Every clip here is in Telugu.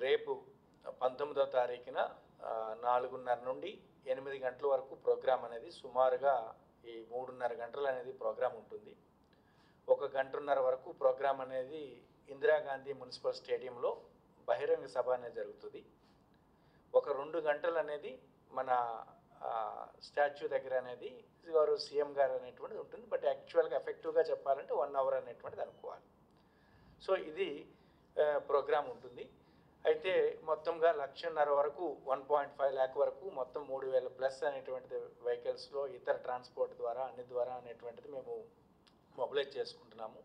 రేపు 19వ తారీఖున 4:30 నుండి 8 గంటల వరకు ప్రోగ్రాం అనేది సుమారుగా ఈ 3:30 గంటలు అనేది ప్రోగ్రాం ఉంటుంది. 1 గంటన్నర వరకు ప్రోగ్రాం అనేది ఇందిరాగాంధీ మున్సిపల్ స్టేడియంలో బహిరంగ సభ అనేది జరుగుతుంది. ఒక 2 గంటలు అనేది మన స్టాచ్యూ దగ్గర అనేది గౌరవ సీఎం గారు అనేటువంటిది ఉంటుంది. బట్ యాక్చువల్గా ఎఫెక్టివ్గా చెప్పాలంటే 1 అవర్ అనేటువంటిది అనుకోవాలి. సో ఇది ప్రోగ్రాం ఉంటుంది. అయితే మొత్తంగా 1,50,000 వరకు 1.5 lakh వరకు మొత్తం 3,000 ప్లస్ అనేటువంటిది వెహికల్స్లో ఇతర ట్రాన్స్పోర్ట్ ద్వారా అన్ని ద్వారా అనేటువంటిది మేము మొబిలైజ్ చేసుకుంటున్నాము.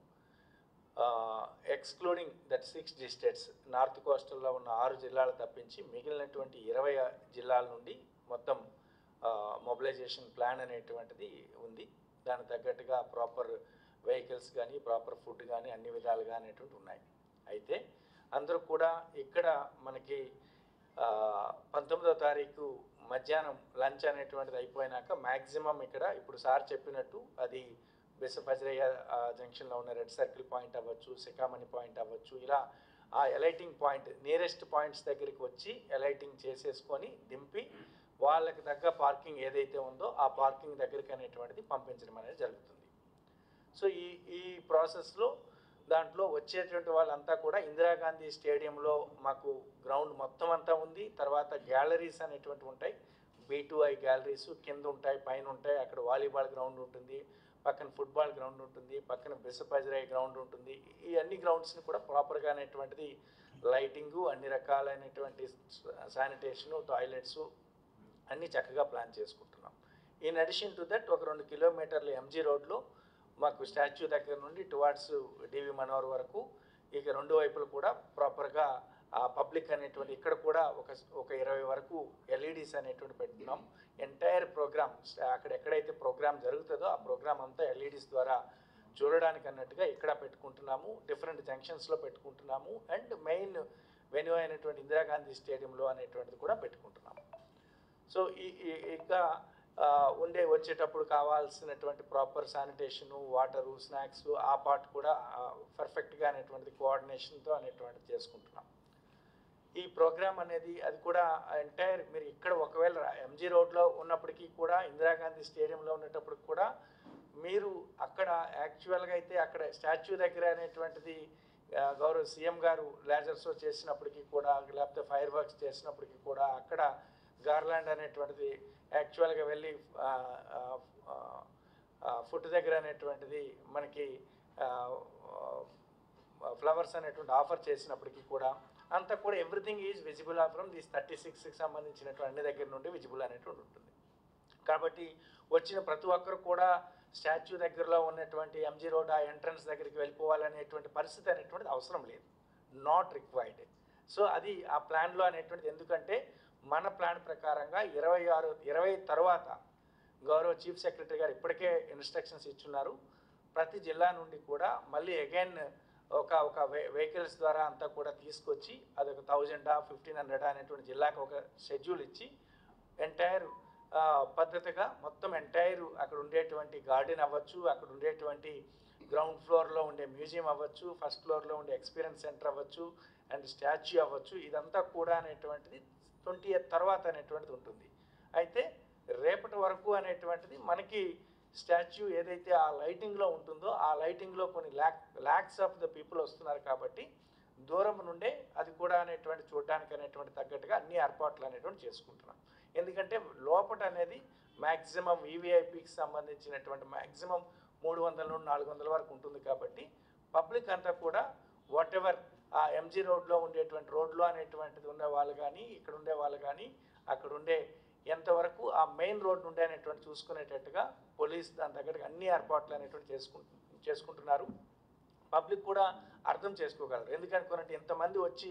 ఎక్స్క్లూడింగ్ దట్ 6 డిస్ట్రిక్ట్స్ నార్త్ కోస్టల్లో ఉన్న 6 జిల్లాలు తప్పించి మిగిలినటువంటి 20 జిల్లాల నుండి మొత్తం మొబిలైజేషన్ ప్లాన్ అనేటువంటిది ఉంది. దానికి తగ్గట్టుగా ప్రాపర్ వెహికల్స్ కానీ ప్రాపర్ ఫుడ్ కానీ అన్ని విధాలుగా అనేటువంటి ఉన్నాయి. అయితే అందరూ కూడా ఇక్కడ మనకి 19వ తారీఖు మధ్యాహ్నం లంచ్ అనేటువంటిది అయిపోయినాక మ్యాక్సిమం ఇక్కడ ఇప్పుడు సార్ చెప్పినట్టు అది బిసపజ్రయ్య జంక్షన్లో ఉన్న రెడ్ సర్కిల్ పాయింట్ అవ్వచ్చు, సికామణి పాయింట్ అవ్వచ్చు, ఇలా ఆ ఎలైటింగ్ పాయింట్ నియరెస్ట్ పాయింట్స్ దగ్గరికి వచ్చి ఎలైటింగ్ చేసేసుకొని దింపి వాళ్ళకి తగ్గ పార్కింగ్ ఏదైతే ఉందో ఆ పార్కింగ్ దగ్గరికి అనేటువంటిది పంపించడం అనేది జరుగుతుంది. సో ఈ ప్రాసెస్లో దాంట్లో వచ్చేటువంటి వాళ్ళంతా కూడా ఇందిరాగాంధీ స్టేడియంలో మాకు గ్రౌండ్ మొత్తం అంతా ఉంది. తర్వాత గ్యాలరీస్ అనేటువంటి ఉంటాయి, B2I గ్యాలరీస్ కింద ఉంటాయి, పైన ఉంటాయి. అక్కడ వాలీబాల్ గ్రౌండ్ ఉంటుంది, పక్కన ఫుట్బాల్ గ్రౌండ్ ఉంటుంది, పక్కన బిసపజ్రాయ్ గ్రౌండ్ ఉంటుంది. ఈ అన్ని గ్రౌండ్స్ని కూడా ప్రాపర్గా అనేటువంటిది లైటింగు, అన్ని రకాలైనటువంటి శానిటేషను, టాయిలెట్సు అన్నీ చక్కగా ప్లాన్ చేసుకుంటున్నాం. ఇన్ అడిషన్ టు దట్ ఒక 2 కిలోమీటర్లు MG రోడ్లో మాకు స్టాచ్యూ దగ్గర నుండి టువార్డ్స్ DV మనోహర్ వరకు ఇక 2 వైపులు కూడా ప్రాపర్గా పబ్లిక్ అనేటువంటి ఇక్కడ కూడా ఒక 20 వరకు LEDs అనేటువంటి పెట్టుకున్నాం. ఎంటైర్ ప్రోగ్రామ్ అక్కడ ఎక్కడైతే ప్రోగ్రామ్ జరుగుతుందో ఆ ప్రోగ్రామ్ అంతా LEDs ద్వారా చూడడానికి అన్నట్టుగా ఇక్కడ పెట్టుకుంటున్నాము. డిఫరెంట్ జంక్షన్స్లో పెట్టుకుంటున్నాము. అండ్ మెయిన్ వెన్యూ అయినటువంటి ఇందిరాగాంధీ స్టేడియంలో అనేటువంటిది కూడా పెట్టుకుంటున్నాము. సో ఇంకా వచ్చేటప్పుడు కావాల్సినటువంటి ప్రాపర్ శానిటేషను, వాటరు, స్నాక్స్ ఆ పార్ట్ కూడా పర్ఫెక్ట్గా అనేటువంటిది కోఆర్డినేషన్తో అనేటువంటిది చేసుకుంటున్నాం. ఈ ప్రోగ్రామ్ అనేది అది కూడా ఎంటైర్ మీరు ఇక్కడ ఒకవేళ MG రోడ్లో ఉన్నప్పటికీ కూడా ఇందిరాగాంధీ స్టేడియంలో ఉండేటప్పటికి కూడా మీరు అక్కడ యాక్చువల్గా అయితే అక్కడ స్టాచ్యూ దగ్గర అనేటువంటిది గౌరవ సీఎం గారు లేజర్ షో చేసినప్పటికీ కూడా లేకపోతే ఫైర్ వర్క్స్ చేసినప్పటికీ కూడా అక్కడ గార్లాండ్ అనేటువంటిది యాక్చువల్గా వెళ్ళి ఫుడ్ దగ్గర అనేటువంటిది మనకి ఫ్లవర్స్ అనేటువంటి ఆఫర్ చేసినప్పటికీ కూడా అంతా కూడా everything is visible from these 36కి సంబంధించినటువంటి అన్ని దగ్గర నుండి విజిబుల్ అనేటువంటి ఉంటుంది. కాబట్టి వచ్చిన ప్రతి ఒక్కరు కూడా స్టాచ్యూ దగ్గరలో ఉన్నటువంటి MG రోడ్ ఆ ఎంట్రన్స్ దగ్గరికి వెళ్ళిపోవాలనేటువంటి పరిస్థితి అనేటువంటిది అవసరం లేదు, నాట్ రిక్వైర్డ్. సో అది ఆ ప్లాన్లో అనేటువంటిది ఎందుకంటే మన ప్లాన్ ప్రకారంగా 20 తర్వాత గౌరవ చీఫ్ సెక్రటరీ గారు ఇప్పటికే ఇన్స్ట్రక్షన్స్ ఇచ్చున్నారు. ప్రతి జిల్లా నుండి కూడా మళ్ళీ అగైన్ ఒక వెహికల్స్ ద్వారా అంతా కూడా తీసుకొచ్చి అదొక 1000 1500 అనేటువంటి జిల్లాకు ఒక షెడ్యూల్ ఇచ్చి ఎంటైర్ పద్ధతిగా మొత్తం ఎంటైర్ అక్కడ ఉండేటువంటి గార్డెన్ అవ్వచ్చు, అక్కడ ఉండేటువంటి గ్రౌండ్ ఫ్లోర్లో ఉండే మ్యూజియం అవ్వచ్చు, ఫస్ట్ ఫ్లోర్లో ఉండే ఎక్స్పీరియన్స్ సెంటర్ అవ్వచ్చు అండ్ స్టాచ్యూ అవ్వచ్చు, ఇదంతా కూడా అనేటువంటిది 20th తర్వాత అనేటువంటిది ఉంటుంది. అయితే రేపటి వరకు అనేటువంటిది మనకి స్టాచ్యూ ఏదైతే ఆ లైటింగ్లో ఉంటుందో ఆ లైటింగ్లో కొన్ని ల్యాక్స్ ఆఫ్ ద పీపుల్ వస్తున్నారు కాబట్టి దూరం నుండే అది కూడా అనేటువంటి చూడడానికి అనేటువంటి తగ్గట్టుగా అన్ని ఏర్పాట్లు అనేటువంటి చేసుకుంటున్నాం. ఎందుకంటే లోపట అనేది మ్యాక్సిమం VVIPకి సంబంధించినటువంటి మ్యాక్సిమం 300 నుండి 400 వరకు ఉంటుంది కాబట్టి పబ్లిక్ అంతా కూడా వాట్ ఎవర్ ఆ MG రోడ్లో ఉండేటువంటి రోడ్లో అనేటువంటిది ఉండే వాళ్ళు కానీ ఇక్కడ ఉండే వాళ్ళు కానీ అక్కడ ఉండే ఎంతవరకు ఆ మెయిన్ రోడ్ నుండి అనేటువంటి చూసుకునేటట్టుగా పోలీస్ దాని తగ్గట్టుగా అన్ని ఏర్పాట్లు అనేటువంటి చేసుకుంటున్నారు. పబ్లిక్ కూడా అర్థం చేసుకోగలరు. ఎందుకనుకోనంటే ఎంతమంది వచ్చి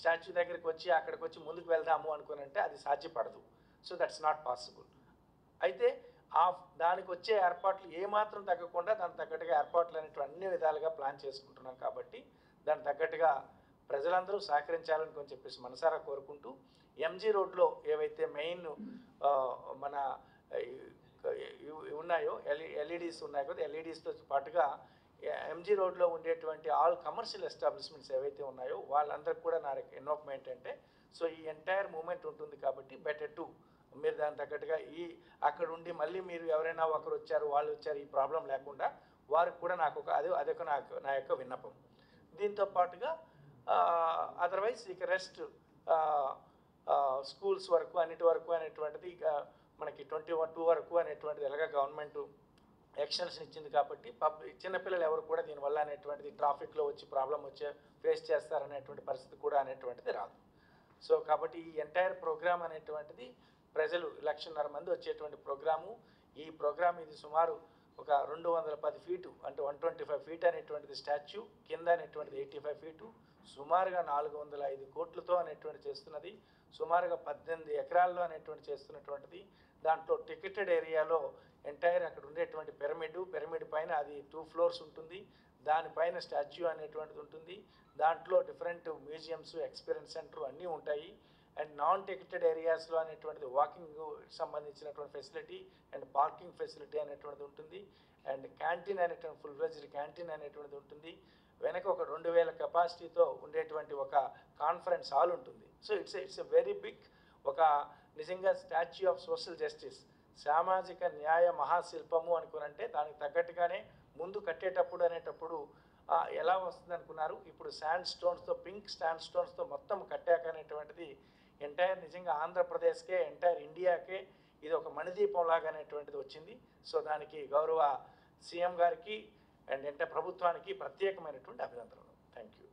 స్టాచ్యూ దగ్గరికి వచ్చి అక్కడికి వచ్చి ముందుకు వెళ్దాము అనుకోనంటే అది సాధ్యపడదు. So that's not possible. అయితే దానికి వచ్చే ఏర్పాట్లు ఏమాత్రం తగ్గకుండా దానికి తగ్గట్టుగా ఏర్పాట్లు అనేటువంటి అన్ని విధాలుగా ప్లాన్ చేసుకుంటున్నాం. కాబట్టి దానికి తగ్గట్టుగా ప్రజలందరూ సహకరించాలని చెప్పేసి మనసారా కోరుకుంటూ MG రోడ్లో ఏవైతే మెయిన్ మన ఉన్నాయో LEDs ఉన్నాయి కదా, LEDస్తో పాటుగా ఎంజీ రోడ్లో ఉండేటువంటి ఆల్ కమర్షియల్ ఎస్టాబ్లిష్మెంట్స్ ఏవైతే ఉన్నాయో వాళ్ళందరికీ కూడా నా ఇన్వాల్వ్మెంట్ అంటే, సో ఈ ఎంటైర్ మూమెంట్ ఉంటుంది కాబట్టి బెటర్ టు మీరు దాని తగ్గట్టుగా అక్కడ ఉండి మళ్ళీ మీరు ఎవరైనా ఒకరు వచ్చారు వాళ్ళు వచ్చారు ఈ ప్రాబ్లం లేకుండా వారికి కూడా నాకు అదొక నా యొక్క విన్నపం. దీంతో పాటుగా అదర్వైజ్ ఇక రెస్ట్ స్కూల్స్ వరకు అన్నిటి వరకు అనేటువంటిది ఇక మనకి 21 వరకు అనేటువంటిది ఎలాగ గవర్నమెంట్ ఎక్షన్స్ని ఇచ్చింది కాబట్టి చిన్నపిల్లలు ఎవరు కూడా దీనివల్ల అనేటువంటిది ట్రాఫిక్లో వచ్చి ప్రాబ్లం ఫేస్ చేస్తారనేటువంటి పరిస్థితి కూడా అనేటువంటిది రాదు. సో కాబట్టి ఈ ఎంటైర్ ప్రోగ్రామ్ అనేటువంటిది ప్రజలు 1,50,000 మంది వచ్చేటువంటి ప్రోగ్రాము. ఈ ప్రోగ్రామ్ ఇది సుమారు ఒక 210 ఫీటు అంటే 125 ఫీట్ అనేటువంటిది స్టాచ్యూ, కింద అనేటువంటిది 85 ఫీటు, సుమారుగా 405 కోట్లతో అనేటువంటి చేస్తున్నది, సుమారుగా 18 ఎకరాల్లో అనేటువంటి చేస్తున్నటువంటిది. దాంట్లో టికెటెడ్ ఏరియాలో ఎంటైర్ అక్కడ ఉండేటువంటి పిరమిడ్ పైన అది 2 ఫ్లోర్స్ ఉంటుంది, దానిపైన స్టాచ్యూ అనేటువంటిది ఉంటుంది, దాంట్లో డిఫరెంట్ మ్యూజియంస్, ఎక్స్పీరియన్స్ సెంటర్ అన్నీ ఉంటాయి. అండ్ నాన్ టికెటెడ్ ఏరియాస్లో అనేటువంటిది వాకింగ్ సంబంధించినటువంటి ఫెసిలిటీ అండ్ పార్కింగ్ ఫెసిలిటీ అనేటువంటిది ఉంటుంది. అండ్ క్యాంటీన్ అనేటువంటి ఫుల్ ఫ్లెడ్జ్డ్ క్యాంటీన్ అనేటువంటిది ఉంటుంది. వెనక ఒక 2,000 కెపాసిటీతో ఉండేటువంటి ఒక కాన్ఫరెన్స్ హాల్ ఉంటుంది. So it's a very big, ఒక నిజంగా స్టాచ్యూ ఆఫ్ సోషల్ జస్టిస్, సామాజిక న్యాయ మహాశిల్పము అనుకునంటే దానికి తగ్గట్టుగానే ముందు కట్టేటప్పుడు అనేటప్పుడు ఎలా వస్తుంది అనుకున్నారు, ఇప్పుడు శాండ్ స్టోన్స్తో, పింక్ శాండ్ స్టోన్స్తో మొత్తం కట్టాక అనేటువంటిది ఎంటైర్ నిజంగా ఆంధ్రప్రదేశ్కే, ఎంటైర్ ఇండియాకే ఇది ఒక మణిదీపం లాగా అనేటువంటిది వచ్చింది. సో దానికి గౌరవ సీఎం గారికి అండ్ ప్రభుత్వానికి ప్రత్యేకమైనటువంటి అభినందనలు. Thank you.